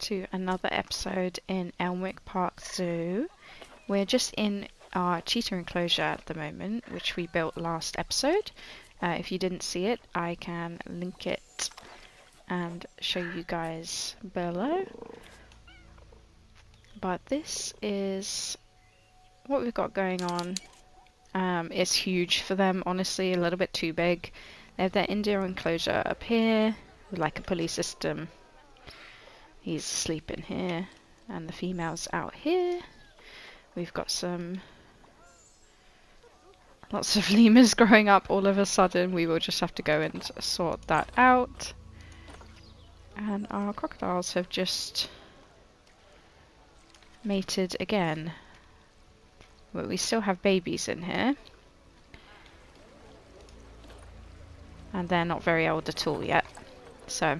to another episode in Elmwick Park Zoo. We're just in our cheetah enclosure at the moment, which we built last episode. If you didn't see it, I can link it and show you guys below. But this is what we've got going on. It's huge for them, honestly, a little bit too big. They have their indoor enclosure up here with like a pulley system. He's sleeping here, and the female's out here. We've got lots of lemurs growing up all of a sudden. We will just have to go and sort that out. And our crocodiles have just mated again. But we still have babies in here. And they're not very old at all yet. So,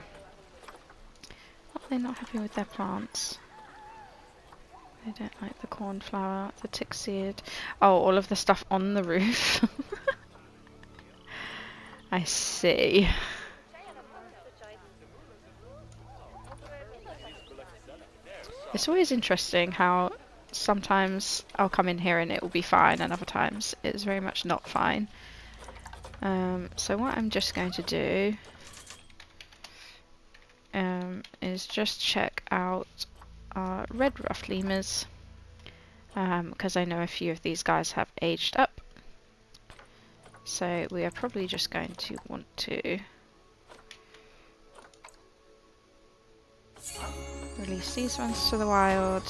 they're not happy with their plants. They don't like the cornflower, the tick seed. Oh, all of the stuff on the roof. I see. It's always interesting how sometimes I'll come in here and it will be fine, and other times it's very much not fine. So what I'm just going to do is just check out our red ruffed lemurs, because I know a few of these guys have aged up. So we are probably just going to want to release these ones to the wild.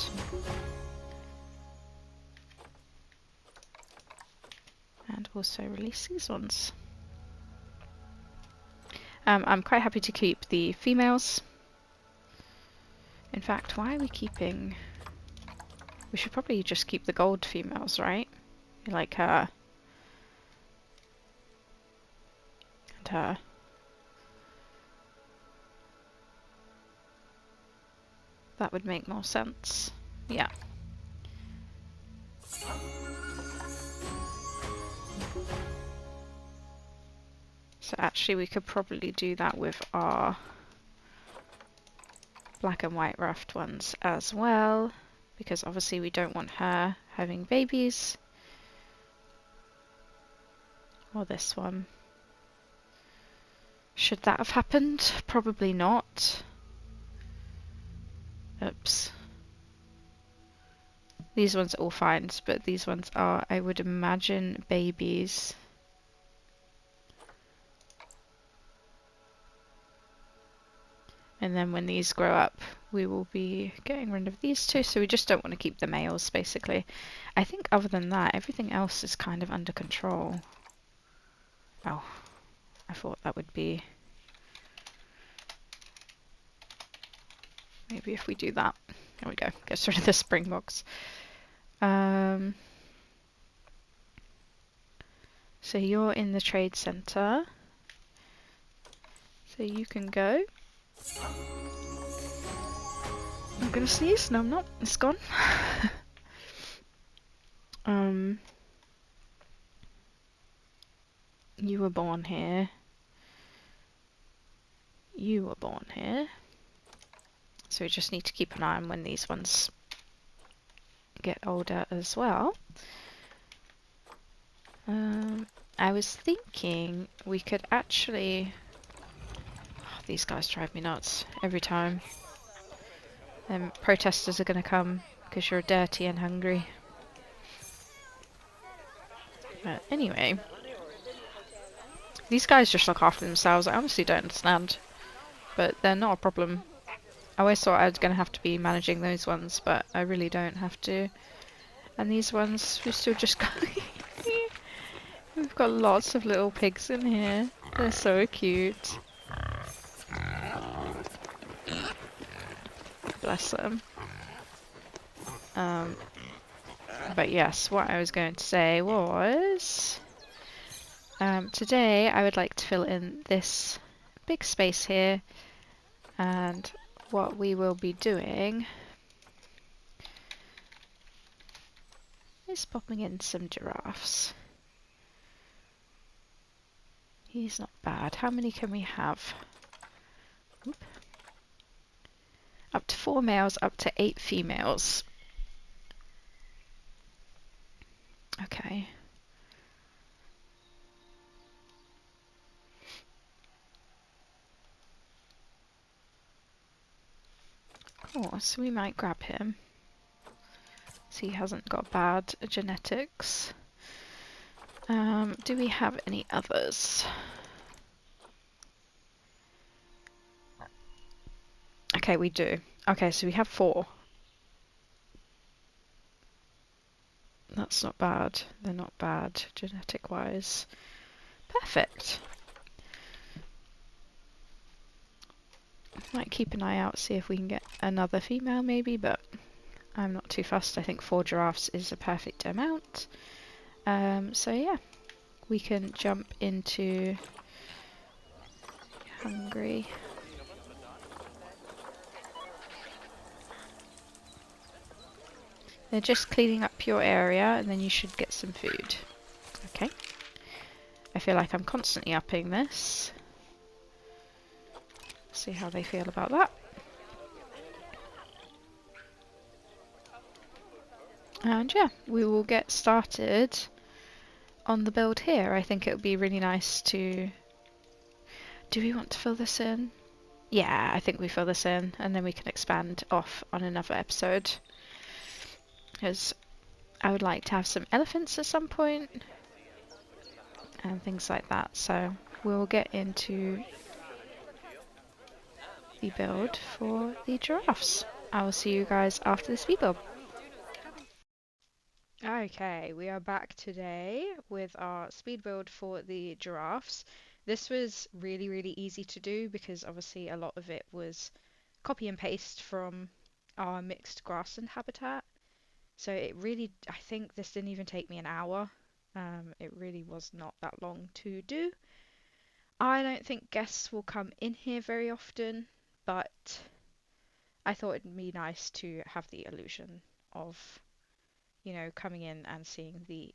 And also release these ones. I'm quite happy to keep the females. In fact, why are we keeping... We should probably just keep the gold females, right? Like her. And her. That would make more sense. Yeah. So actually we could probably do that with our black and white ruffed ones as well, because obviously we don't want her having babies. Or this one. Should that have happened? Probably not. Oops. These ones are all fine, but these ones are, I would imagine, babies. And then when these grow up, we will be getting rid of these two, so we just don't want to keep the males, basically. I think other than that, everything else is kind of under control. Oh, I thought that would be... Maybe if we do that. There we go, gets rid of the springboks. So you're in the trade center. So you can go. I'm gonna sneeze. No, I'm not. It's gone. You were born here. You were born here. So we just need to keep an eye on when these ones get older as well. I was thinking we could actually... Oh, these guys drive me nuts every time. Protesters are going to come because you're dirty and hungry. But anyway, these guys just look after themselves. I honestly don't understand, but they're not a problem. I always thought I was going to have to be managing those ones, but I really don't have to. And these ones, we're still just going. We've got lots of little pigs in here. They're so cute. Bless them. But yes, what I was going to say was... today I would like to fill in this big space here, and what we will be doing is popping in some giraffes. He's not bad. How many can we have? Oop. Up to 4 males, up to 8 females. Okay. Cool, so we might grab him. So he hasn't got bad genetics. Do we have any others? Okay, we do. Okay, so we have 4. That's not bad. They're not bad genetic-wise. Perfect. Might keep an eye out, see if we can get another female maybe, but I'm not too fussed. I think 4 giraffes is a perfect amount. So yeah, we can jump into hungry. They're just cleaning up your area and then you should get some food. Okay. I feel like I'm constantly upping this. See how they feel about that. And yeah, we will get started on the build here. I think it would be really nice to... Do we want to fill this in? Yeah, I think we fill this in and then we can expand off on another episode. Because I would like to have some elephants at some point and things like that. So we'll get into the build for the giraffes. I will see you guys after the speed build. Okay, we are back today with our speed build for the giraffes. This was really, really easy to do because obviously a lot of it was copy and paste from our mixed grassland habitat. So it really, I think this didn't even take me an hour. It really was not that long to do. I don't think guests will come in here very often, but I thought it'd be nice to have the illusion of, you know, coming in and seeing the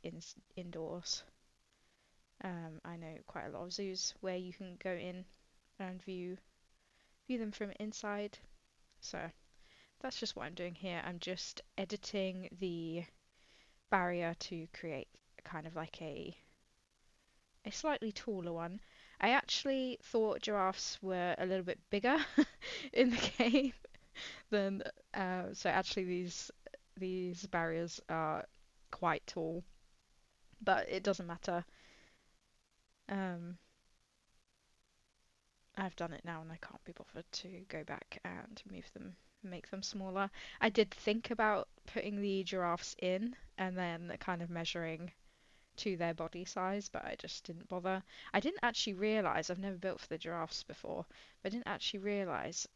indoors. I know quite a lot of zoos where you can go in and view them from inside. So that's just what I'm doing here. I'm just editing the barrier to create kind of like a slightly taller one. I actually thought giraffes were a little bit bigger in the game than so actually these barriers are quite tall, but it doesn't matter. Um, I've done it now and I can't be bothered to go back and move them, make them smaller. I did think about putting the giraffes in and then kind of measuring to their body size, but I just didn't bother. I didn't actually realise, I've never built for the giraffes before, but I didn't actually realise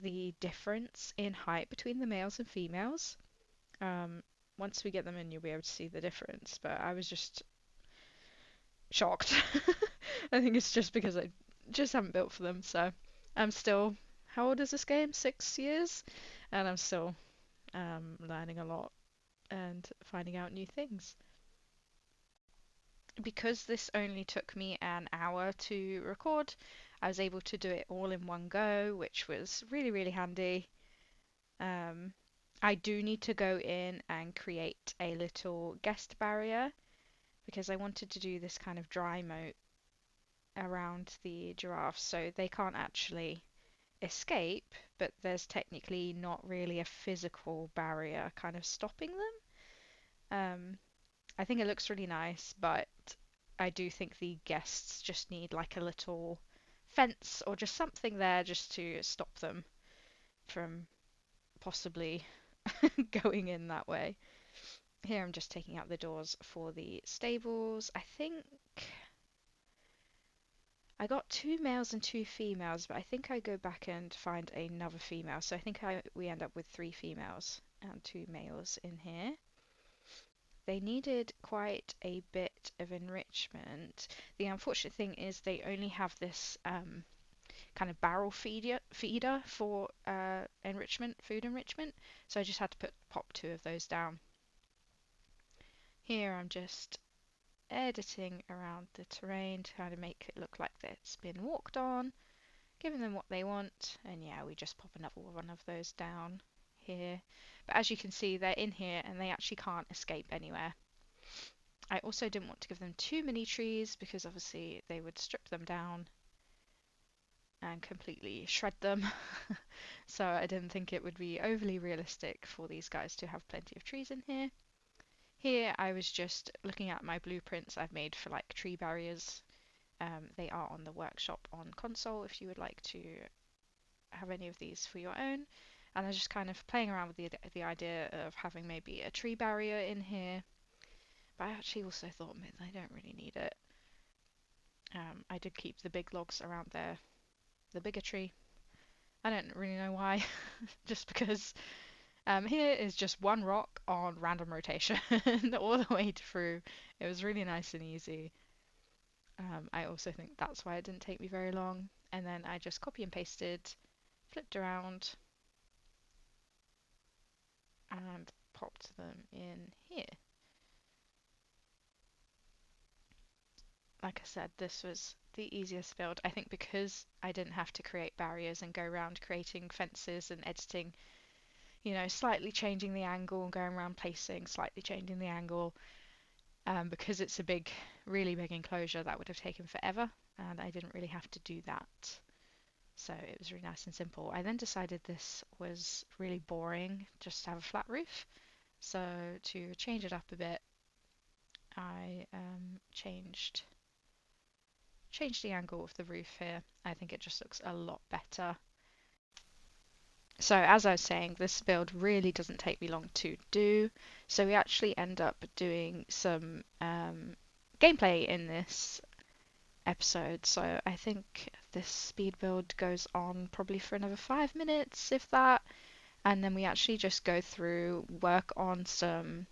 the difference in height between the males and females. Um, Once we get them in, you'll be able to see the difference, but I was just shocked. I think it's just because I just haven't built for them, so I'm still, how old is this game? 6 years? And I'm still learning a lot and finding out new things. Because this only took me an hour to record, I was able to do it all in one go, which was really, really handy. Um, I do need to go in and create a little guest barrier because I wanted to do this kind of dry moat around the giraffes so they can't actually escape, but there's technically not really a physical barrier kind of stopping them. I think it looks really nice, but I do think the guests just need like a little fence or just something there just to stop them from possibly going in that way. Here I'm just taking out the doors for the stables. I think I got 2 males and 2 females, but I think I go back and find another female. So I think we end up with 3 females and 2 males in here. They needed quite a bit of enrichment. The unfortunate thing is they only have this kind of barrel feeder for enrichment, food enrichment. So I just had to pop 2 of those down. Here I'm just editing around the terrain to kind of make it look like it's been walked on. giving them what they want. And yeah, we just pop another one of those down here. But as you can see, they're in here and they actually can't escape anywhere. I also didn't want to give them too many trees because obviously they would strip them down and completely shred them. So I didn't think it would be overly realistic for these guys to have plenty of trees in here. Here I was just looking at my blueprints I've made for like tree barriers. They are on the workshop on console if you would like to have any of these for your own. And I was just kind of playing around with the idea of having maybe a tree barrier in here. But I actually also thought I don't really need it. I did keep the big logs around there, the bigger tree. I don't really know why, just because here is just one rock on random rotation all the way through. It was really nice and easy. I also think that's why it didn't take me very long. And then I just copy and pasted, flipped around, and popped them in here. Like I said, this was the easiest build. I think because I didn't have to create barriers and go around creating fences and editing, you know, slightly changing the angle and going around placing, slightly changing the angle. Because it's a big, really big enclosure, that would have taken forever, and I didn't really have to do that. So it was really nice and simple. I then decided this was really boring just to have a flat roof. So to change it up a bit, I changed the angle of the roof here. I think it just looks a lot better. So as I was saying, this build really doesn't take me long to do. So we actually end up doing some gameplay in this episode. So I think this speed build goes on probably for another 5 minutes, if that. And then we actually just go through, work on some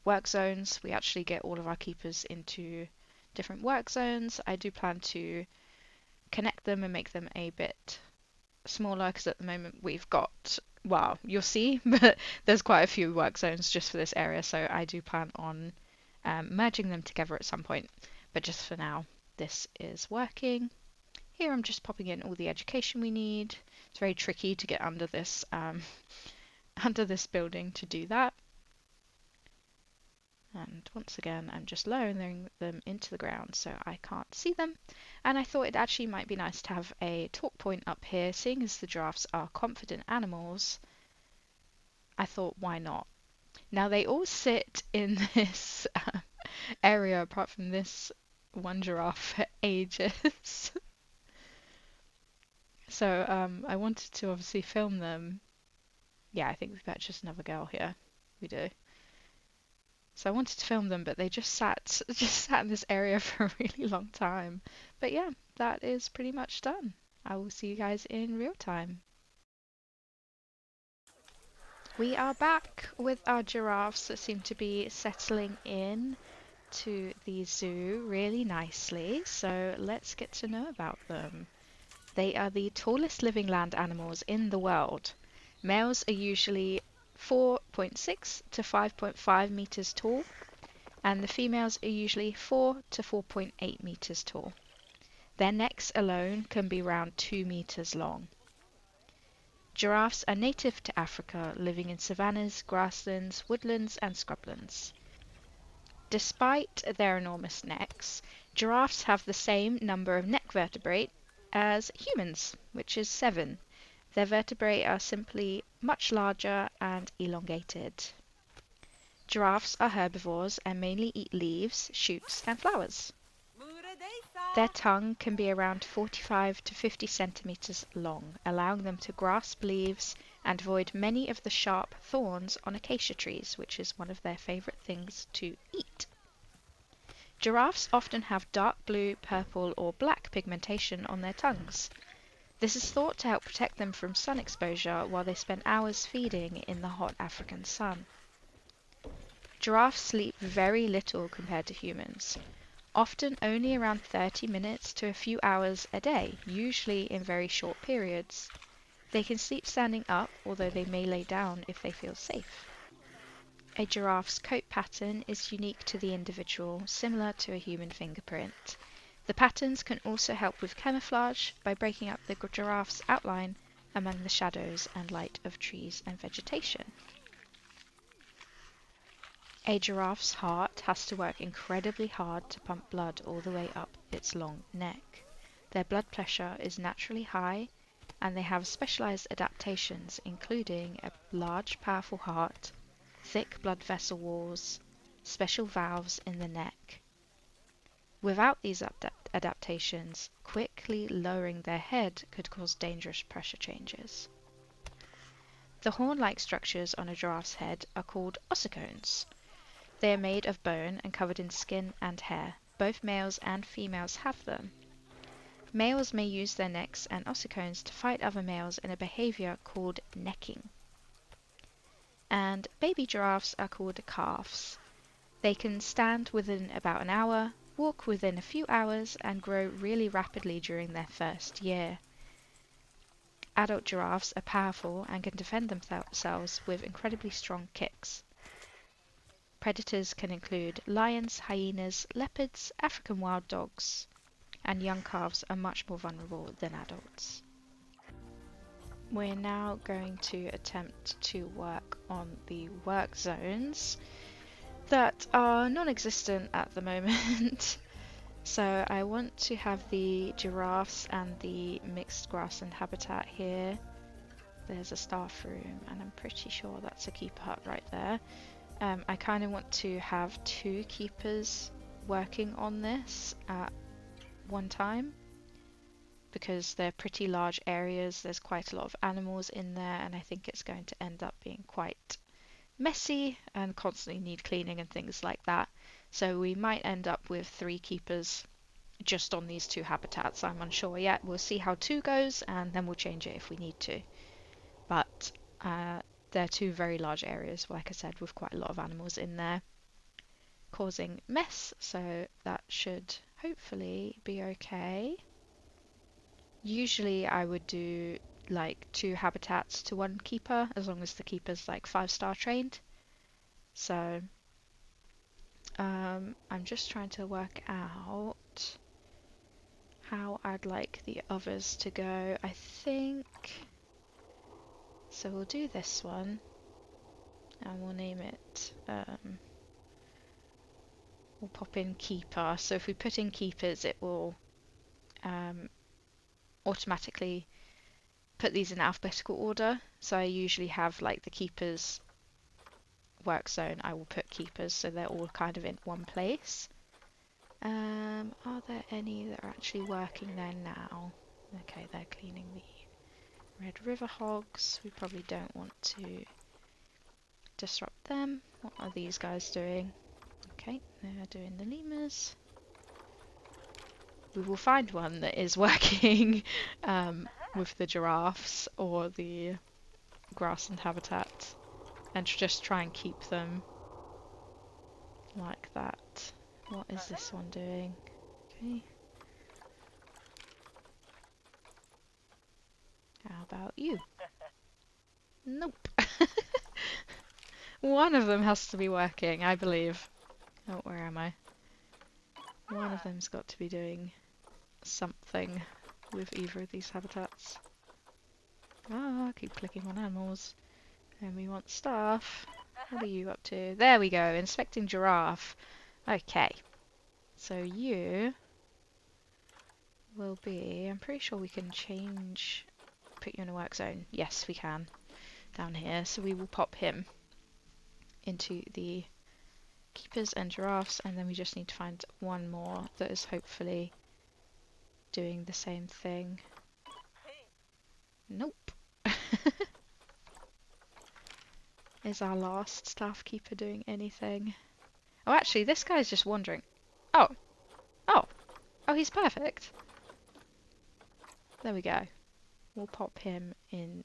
work zones. We actually get all of our keepers into different work zones. I do plan to connect them and make them a bit smaller because at the moment we've got, well, you'll see, but there's quite a few work zones just for this area. So I do plan on merging them together at some point. But just for now, this is working. Here I'm just popping in all the education we need. It's very tricky to get under this building to do that. And once again, I'm just lowering them into the ground so I can't see them. And I thought it actually might be nice to have a talk point up here, seeing as the giraffes are confident animals. I thought, why not? Now they all sit in this area apart from this one giraffe for ages. So I wanted to obviously film them. Yeah, I think we've got just another girl here. We do. So I wanted to film them, but they just sat in this area for a really long time. But yeah, that is pretty much done. I will see you guys in real time. We are back with our giraffes that seem to be settling in to the zoo really nicely. So let's get to know about them. They are the tallest living land animals in the world. Males are usually 4.6 to 5.5 meters tall, and the females are usually 4 to 4.8 meters tall. Their necks alone can be around 2 meters long. Giraffes are native to Africa, living in savannas, grasslands, woodlands, and scrublands. Despite their enormous necks, giraffes have the same number of neck vertebrae as humans, which is 7. Their vertebrae are simply much larger and elongated. Giraffes are herbivores and mainly eat leaves, shoots, and flowers. Their tongue can be around 45 to 50 centimeters long, allowing them to grasp leaves and avoid many of the sharp thorns on acacia trees, which is one of their favorite things to eat. Giraffes often have dark blue, purple, or black pigmentation on their tongues. This is thought to help protect them from sun exposure while they spend hours feeding in the hot African sun. Giraffes sleep very little compared to humans, often only around 30 minutes to a few hours a day, usually in very short periods. They can sleep standing up, although they may lay down if they feel safe. A giraffe's coat pattern is unique to the individual, similar to a human fingerprint. The patterns can also help with camouflage by breaking up the giraffe's outline among the shadows and light of trees and vegetation. A giraffe's heart has to work incredibly hard to pump blood all the way up its long neck. Their blood pressure is naturally high, and they have specialized adaptations including a large powerful heart, thick blood vessel walls, special valves in the neck. Without these adaptations, quickly lowering their head could cause dangerous pressure changes. The horn-like structures on a giraffe's head are called ossicones. They are made of bone and covered in skin and hair. Both males and females have them. Males may use their necks and ossicones to fight other males in a behavior called necking. And baby giraffes are called calves. They can stand within about an hour, walk within a few hours, and grow really rapidly during their first year. Adult giraffes are powerful and can defend themselves with incredibly strong kicks. Predators can include lions, hyenas, leopards, African wild dogs, and young calves are much more vulnerable than adults. We're now going to attempt to work on the work zones that are non-existent at the moment. So I want to have the giraffes and the mixed grassland habitat here. There's a staff room and I'm pretty sure that's a keeper hut right there. I kind of want to have 2 keepers working on this at one time because they're pretty large areas. There's quite a lot of animals in there and I think it's going to end up being quite messy and constantly need cleaning and things like that. So we might end up with 3 keepers just on these 2 habitats. I'm unsure yet. We'll see how 2 goes and then we'll change it if we need to. But they're 2 very large areas, like I said, with quite a lot of animals in there causing mess, so that should hopefully be okay. Usually I would do like 2 habitats to 1 keeper, as long as the keeper's like 5-star trained. So I'm just trying to work out how I'd like the others to go. I think so we'll do this one and we'll name it we'll pop in keeper. So if we put in keepers it will automatically put these in alphabetical order. So I usually have like the keepers work zone, I will put keepers so they're all kind of in one place. Are there any that are actually working there now? Okay, they're cleaning the Red River hogs. We probably don't want to disrupt them. What are these guys doing? Okay, they're doing the lemurs. We will find one that is working with the giraffes or the grassland habitat and just try and keep them like that. What is this one doing? Okay. How about you? Nope. One of them has to be working, I believe. Oh, where am I? One of them's got to be doing something with either of these habitats. Ah, keep clicking on animals. And we want staff. What are you up to? There we go, inspecting giraffe. Okay. So you will be, I'm pretty sure we can change, put you in a work zone. Yes, we can. Down here. So we will pop him into the keepers and giraffes, and then we just need to find one more that is hopefully doing the same thing. Nope. Is our last staff keeper doing anything? Oh, actually, this guy's just wandering. Oh. Oh. Oh, he's perfect. There we go. We'll pop him into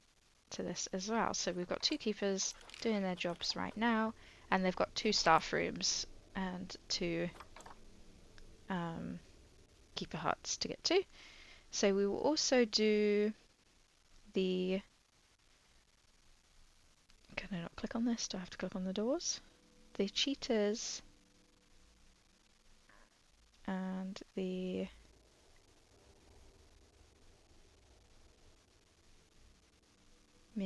this as well. So we've got 2 keepers doing their jobs right now, and they've got 2 staff rooms and 2 keeper huts to get to. So we will also do the... Can I not click on this? Do I have to click on the doors? The cheetahs and the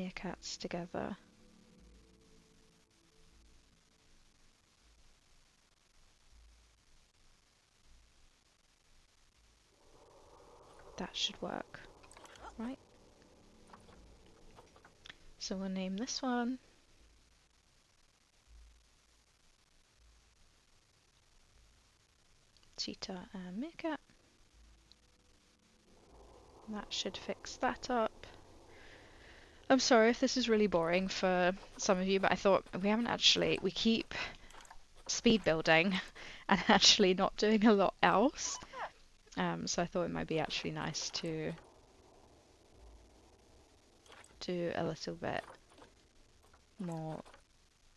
meerkats together. That should work, right? So we'll name this one cheetah and meerkat. That should fix that up. I'm sorry if this is really boring for some of you, but I thought we keep speed building and actually not doing a lot else. So I thought it might be actually nice to do a little bit more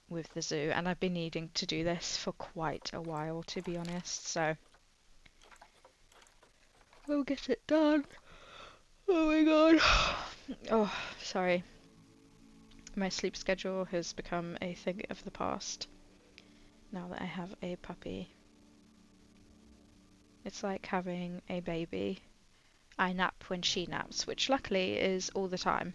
with the zoo, and I've been needing to do this for quite a while, to be honest, so we'll get it done. Oh my god. Oh, sorry. My sleep schedule has become a thing of the past now that I have a puppy. It's like having a baby. I nap when she naps, which luckily is all the time.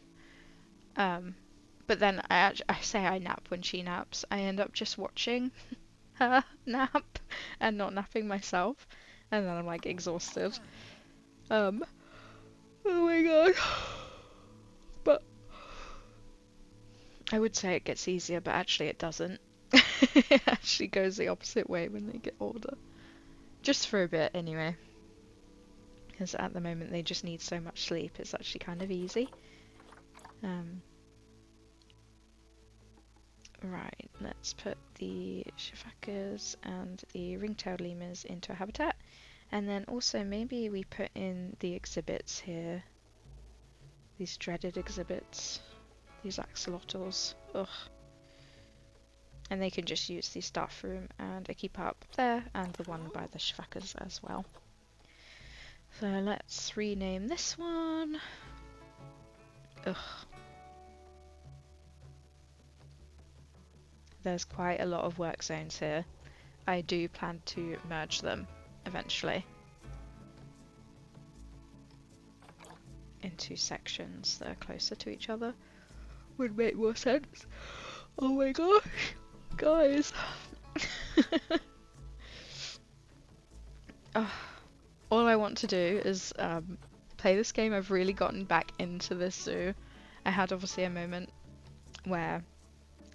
But then I say I nap when she naps. I end up just watching her nap and not napping myself, and then I'm like exhausted. Oh my god. But I would say it gets easier, but actually it doesn't. It actually goes the opposite way when they get older. Just for a bit anyway. Because at the moment they just need so much sleep, it's actually kind of easy. Right, let's put the Giraffes and the ring-tailed lemurs into a habitat. And then also maybe we put in the exhibits here. These dreaded exhibits. These axolotls. Ugh. And they can just use the staff room and a keeper up there, and the one by the Giraffes as well. So let's rename this one. Ugh. There's quite a lot of work zones here. I do plan to merge them eventually into sections that are closer to each other. Would make more sense. Oh my gosh, guys. All I want to do is play this game. I've really gotten back into this zoo. I had obviously a moment where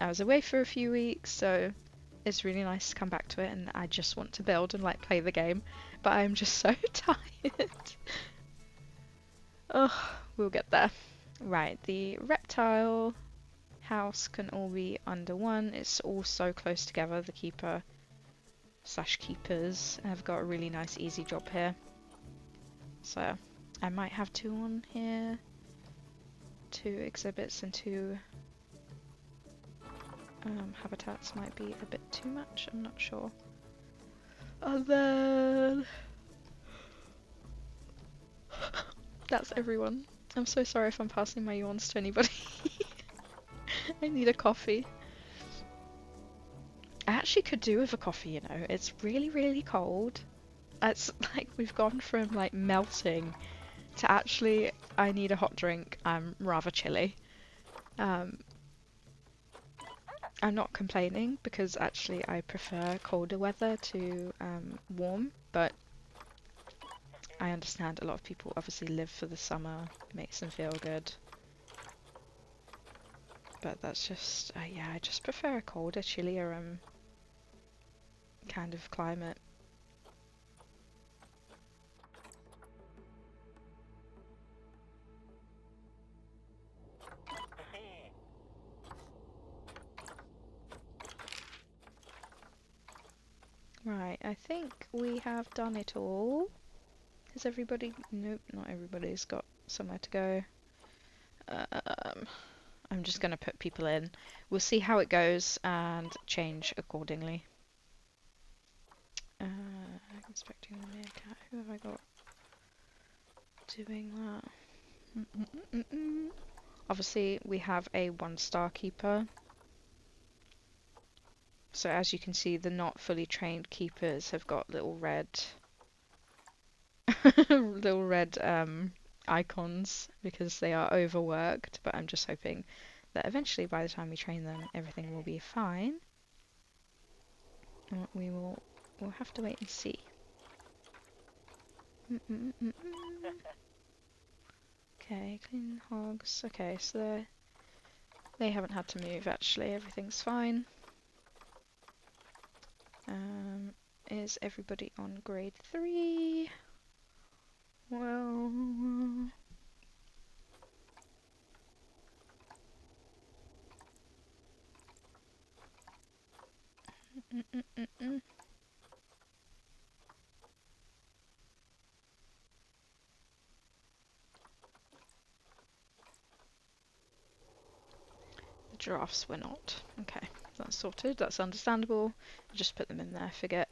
I was away for a few weeks, so it's really nice to come back to it, and I just want to build and like play the game, but I'm just so tired. Oh, we'll get there. Right, the reptile house can all be under one. It's all so close together, the keeper / keepers. I've got a really nice easy job here. So I might have 2 on here. 2 exhibits and 2 habitats might be a bit too much, I'm not sure. And then that's everyone. I'm so sorry if I'm passing my yawns to anybody. I need a coffee. I actually could do with a coffee, you know. It's really, really cold. It's like we've gone from like melting to actually I need a hot drink. I'm rather chilly. I'm not complaining because actually I prefer colder weather to warm, but I understand a lot of people obviously live for the summer, it makes them feel good. But that's just, yeah, I just prefer a colder, chillier kind of climate. Right, I think we have done it all. Has everybody? Nope, not everybody's got somewhere to go. I'm just going to put people in. We'll see how it goes and change accordingly. Inspecting the meerkat. Who have I got doing that? Obviously, we have a 1-star keeper. So as you can see, the not fully trained keepers have got little red icons because they are overworked, but I'm just hoping that eventually, by the time we train them, everything will be fine. We'll have to wait and see. Okay, clean hogs. Okay, so they haven't had to move actually. Everything's fine. Is everybody on grade 3? Well, the giraffes were not. Okay, that's sorted. That's understandable. I'll just put them in there. Forget.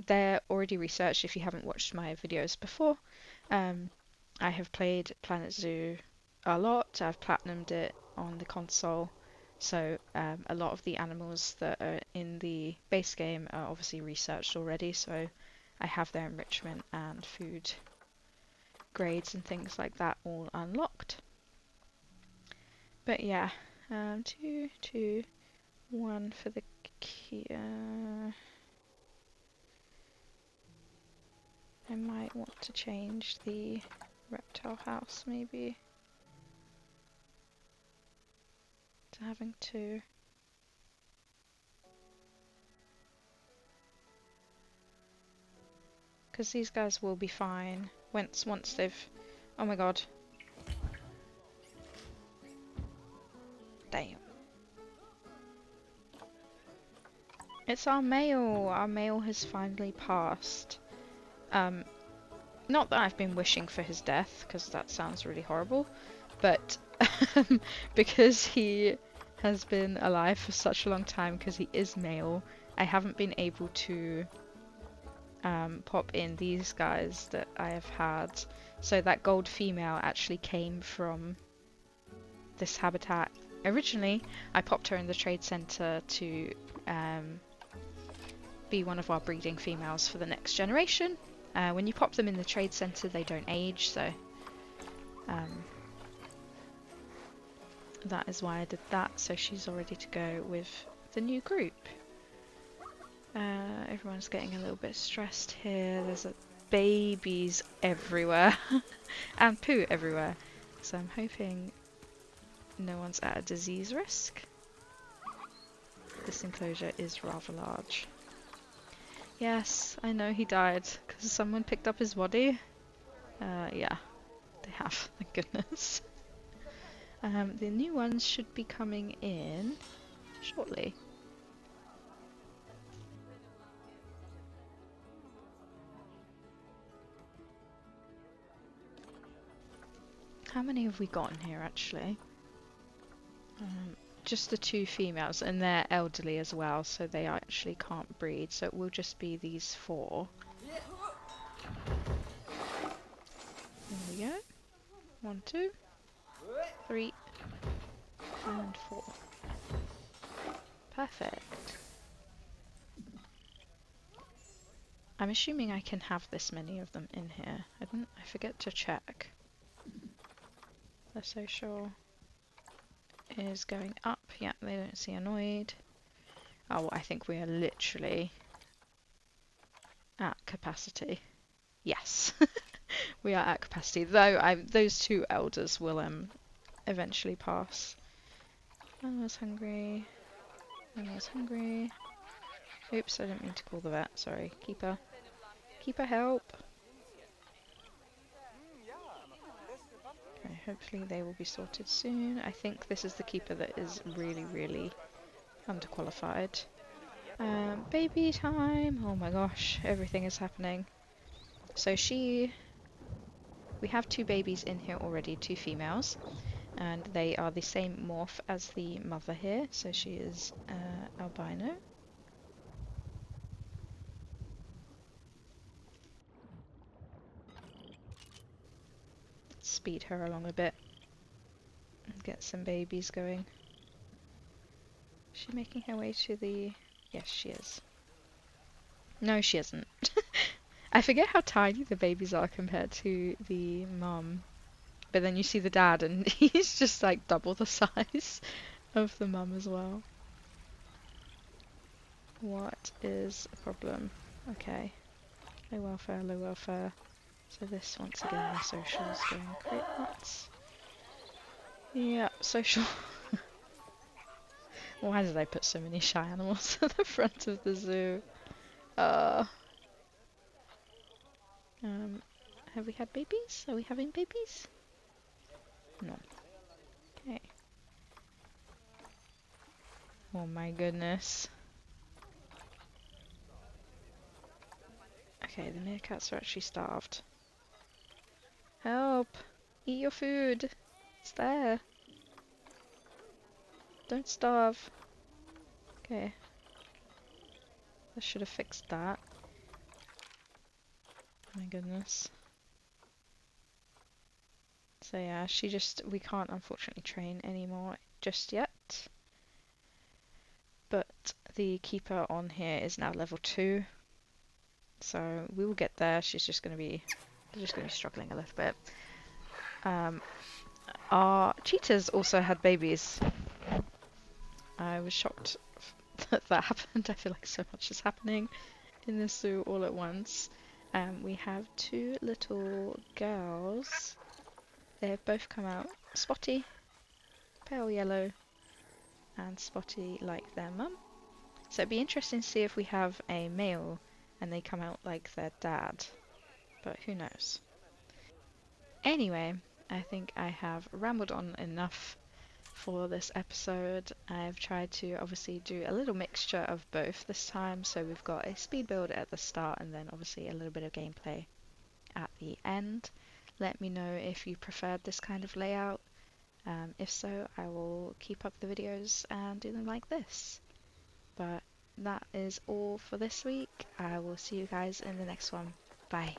They're already researched if you haven't watched my videos before. I have played Planet Zoo a lot. I've platinumed it on the console. So a lot of the animals that are in the base game are obviously researched already. So I have their enrichment and food grades and things like that all unlocked. But yeah, 2, 2, 1 for the key. I might want to change the reptile house maybe to having 2. Because these guys will be fine once they've... Oh my god. Damn. It's our male. Our male has finally passed. Not that I've been wishing for his death, because that sounds really horrible, but because he has been alive for such a long time, because he is male, I haven't been able to pop in these guys that I have had. So that gold female actually came from this habitat. Originally, I popped her in the trade centre to be one of our breeding females for the next generation. When you pop them in the trade centre, they don't age, so that is why I did that. So she's all ready to go with the new group. Everyone's getting a little bit stressed here. There's babies everywhere and poo everywhere. So I'm hoping no one's at a disease risk. This enclosure is rather large. Yes, I know he died because someone picked up his body. Yeah, they have, thank goodness. The new ones should be coming in shortly. How many have we got in here actually? Just the 2 females, and they're elderly as well, so they actually can't breed, so it will just be these 4. There we go. 1, 2, 3, and 4. Perfect. I'm assuming I can have this many of them in here. I forget to check. The social is going up. Yeah, they don't seem annoyed. Oh, I think we are literally at capacity. Yes, we are at capacity. Though those 2 elders will eventually pass. Animal's hungry. Animal's hungry. Oops, I didn't mean to call the vet. Sorry, keeper. Keeper, help. Okay, hopefully they will be sorted soon. I think this is the keeper that is really, really underqualified. Baby time! Oh my gosh, everything is happening. So we have 2 babies in here already, 2 females, and they are the same morph as the mother here, so she is albino. Let's speed her along a bit and get some babies going. Is she making her way to the... Yes, she is. No, she isn't. I forget how tiny the babies are compared to the mum. but then you see the dad and he's just like double the size of the mum as well. What is a problem? Okay. Low welfare, low welfare. So this, once again, the social's going quite nuts. Yeah, social. Why did I put so many shy animals at the front of the zoo? Uh, have we had babies? Are we having babies? No. Okay. Oh my goodness. Okay, the meerkats are actually starved. Help! Eat your food! It's there! Don't starve! Okay. I should have fixed that. My goodness. So yeah, we can't unfortunately train anymore just yet. But the keeper on here is now level 2. So we will get there. They're just gonna be struggling a little bit. Our cheetahs also had babies. I was shocked that that happened. I feel like so much is happening in this zoo all at once. We have 2 little girls. They've both come out spotty, pale yellow, and spotty like their mum. So it'd be interesting to see if we have a male and they come out like their dad. But who knows. Anyway, I think I have rambled on enough for this episode. I've tried to obviously do a little mixture of both this time. So we've got a speed build at the start and then obviously a little bit of gameplay at the end. Let me know if you preferred this kind of layout. If so, I will keep up the videos and do them like this. But that is all for this week. I will see you guys in the next one. Bye.